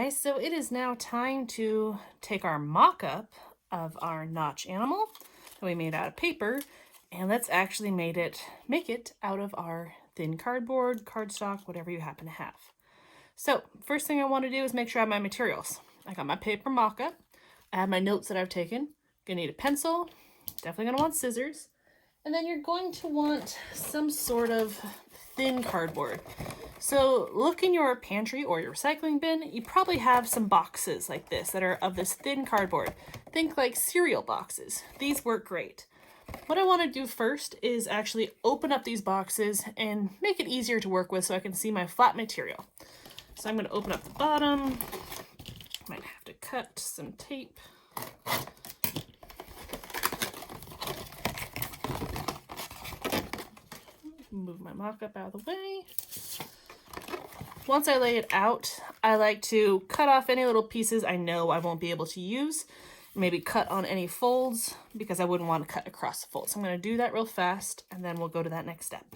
guys, so it is now time to take our mock-up of our notch animal that we made out of paper, and let's actually make it out of our thin cardboard, cardstock, whatever you happen to have. So first thing I want to do is make sure I have my materials. I got my paper mock-up, I have my notes that I've taken. Gonna need a pencil, definitely gonna want scissors, and then you're going to want some sort of thin cardboard. So look in your pantry or your recycling bin. You probably have some boxes like this that are of this thin cardboard. Think like cereal boxes. These work great. What I want to do first is actually open up these boxes and make it easier to work with so I can see my flat material. So I'm going to open up the bottom. Might have to cut some tape. Move my mock-up out of the way. Once I lay it out, I like to cut off any little pieces I know I won't be able to use. Maybe cut on any folds because I wouldn't want to cut across the folds. So I'm going to do that real fast and then we'll go to that next step.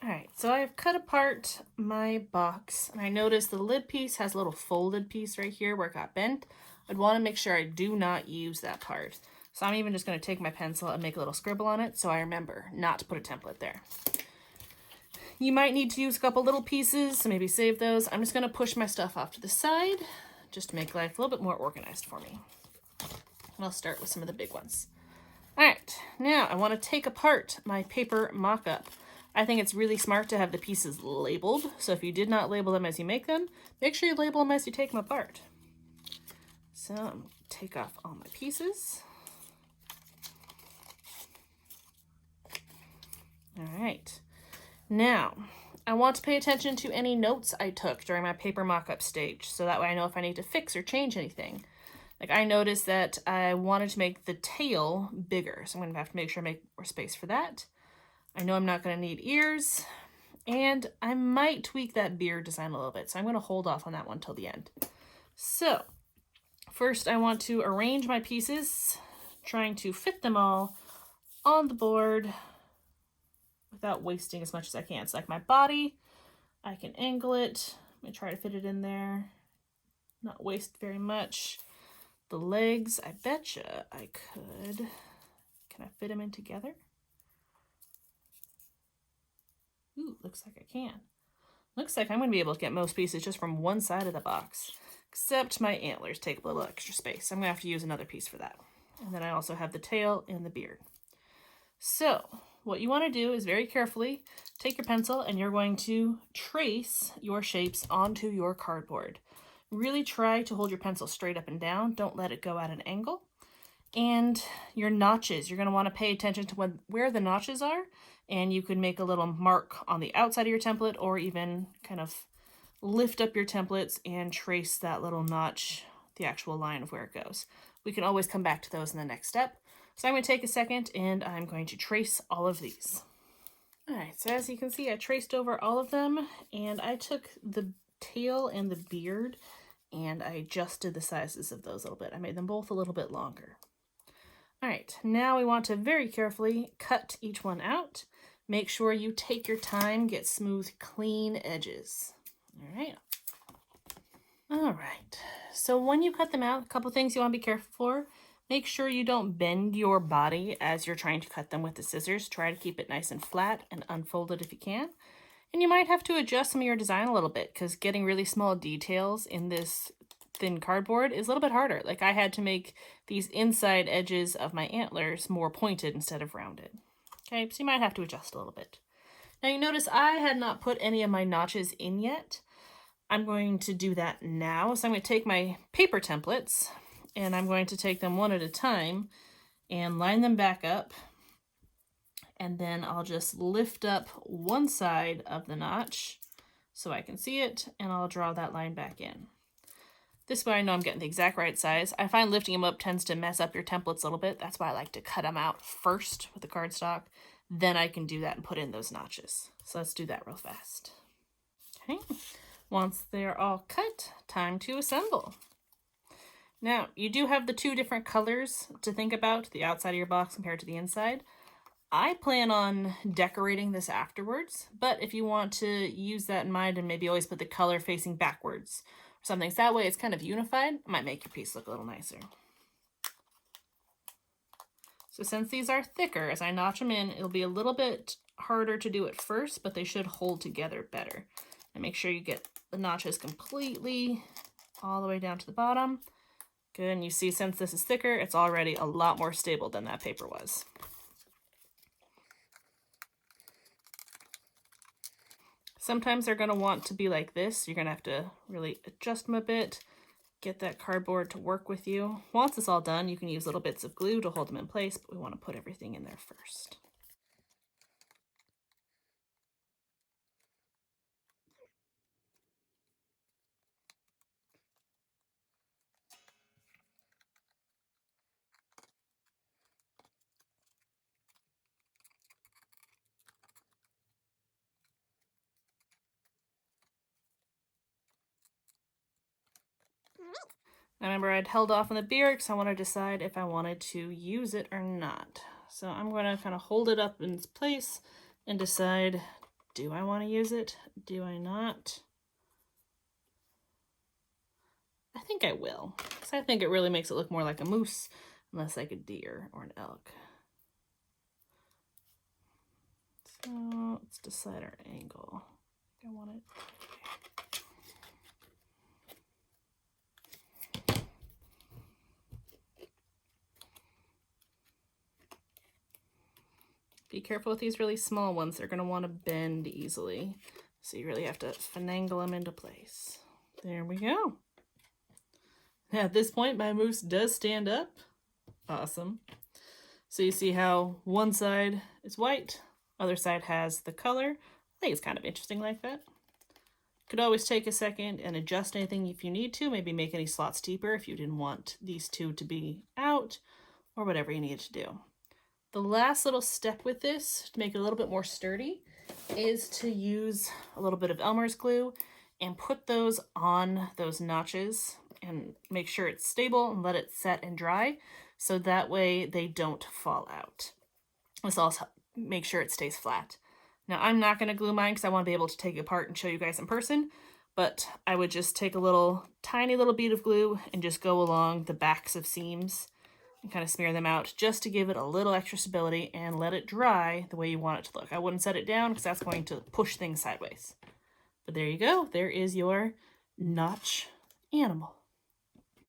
Alright, so I've cut apart my box and I noticed the lid piece has a little folded piece right here where it got bent. I'd want to make sure I do not use that part. So I'm even just going to take my pencil and make a little scribble on it so I remember not to put a template there. You might need to use a couple little pieces, so maybe save those. I'm just going to push my stuff off to the side just to make life a little bit more organized for me. And I'll start with some of the big ones. All right, now I want to take apart my paper mock-up. I think it's really smart to have the pieces labeled, so if you did not label them as you make them, make sure you label them as you take them apart. So I'm going to take off all my pieces. All right. Now, I want to pay attention to any notes I took during my paper mock-up stage, so that way I know if I need to fix or change anything. Like I noticed that I wanted to make the tail bigger, so I'm going to have to make sure I make more space for that. I know I'm not going to need ears, and I might tweak that beard design a little bit, so I'm going to hold off on that one till the end. So, first I want to arrange my pieces, trying to fit them all on the board without wasting as much as I can. It's like my body, I can angle it. I'm gonna try to fit it in there, not waste very much. The legs, I betcha I could. Can I fit them in together? Ooh, looks like I can. Looks like I'm gonna be able to get most pieces just from one side of the box, except my antlers take a little extra space. I'm gonna have to use another piece for that. And then I also have the tail and the beard. So, what you want to do is very carefully take your pencil and you're going to trace your shapes onto your cardboard. Really try to hold your pencil straight up and down. Don't let it go at an angle. And your notches, you're going to want to pay attention to where the notches are, and you could make a little mark on the outside of your template or even kind of lift up your templates and trace that little notch, the actual line of where it goes. We can always come back to those in the next step. So I'm going to take a second and I'm going to trace all of these. All right, so as you can see, I traced over all of them and I took the tail and the beard and I adjusted the sizes of those a little bit. I made them both a little bit longer. All right, now we want to very carefully cut each one out. Make sure you take your time, get smooth, clean edges. All right. So when you cut them out, a couple things you want to be careful for. Make sure you don't bend your body as you're trying to cut them with the scissors. Try to keep it nice and flat and unfolded if you can. And you might have to adjust some of your design a little bit because getting really small details in this thin cardboard is a little bit harder. Like I had to make these inside edges of my antlers more pointed instead of rounded. Okay, so you might have to adjust a little bit. Now you notice I had not put any of my notches in yet. I'm going to do that now. So I'm going to take my paper templates and I'm going to take them one at a time and line them back up. And then I'll just lift up one side of the notch so I can see it, and I'll draw that line back in. This way I know I'm getting the exact right size. I find lifting them up tends to mess up your templates a little bit. That's why I like to cut them out first with the cardstock. Then I can do that and put in those notches. So let's do that real fast. Okay, once they're all cut, time to assemble. Now, you do have the two different colors to think about, the outside of your box compared to the inside. I plan on decorating this afterwards, but if you want to use that in mind and maybe always put the color facing backwards, something. So that way it's kind of unified. It might make your piece look a little nicer. So since these are thicker, as I notch them in, it'll be a little bit harder to do at first, but they should hold together better. And make sure you get the notches completely all the way down to the bottom. Good, and you see since this is thicker, it's already a lot more stable than that paper was. Sometimes they're going to want to be like this. You're going to have to really adjust them a bit, get that cardboard to work with you. Once it's all done, you can use little bits of glue to hold them in place, but we want to put everything in there first. I remember I'd held off on the beer because I want to decide if I wanted to use it or not. So I'm going to kind of hold it up in its place and decide, do I want to use it? Do I not? I think I will, because I think it really makes it look more like a moose and less like a deer or an elk. So let's decide our angle. I want it. Be careful with these really small ones. They're going to want to bend easily. So you really have to finagle them into place. There we go. At this point, my moose does stand up. Awesome. So you see how one side is white, other side has the color. I think it's kind of interesting like that. Could always take a second and adjust anything if you need to. Maybe make any slots deeper if you didn't want these two to be out, or whatever you need to do. The last little step with this, to make it a little bit more sturdy, is to use a little bit of Elmer's glue and put those on those notches and make sure it's stable and let it set and dry so that way they don't fall out. This also makes sure it stays flat. Now I'm not going to glue mine because I want to be able to take it apart and show you guys in person, but I would just take a tiny little bead of glue and just go along the backs of seams and kind of smear them out just to give it a little extra stability and let it dry the way you want it to look. I wouldn't set it down because that's going to push things sideways. But there you go. There is your notch animal.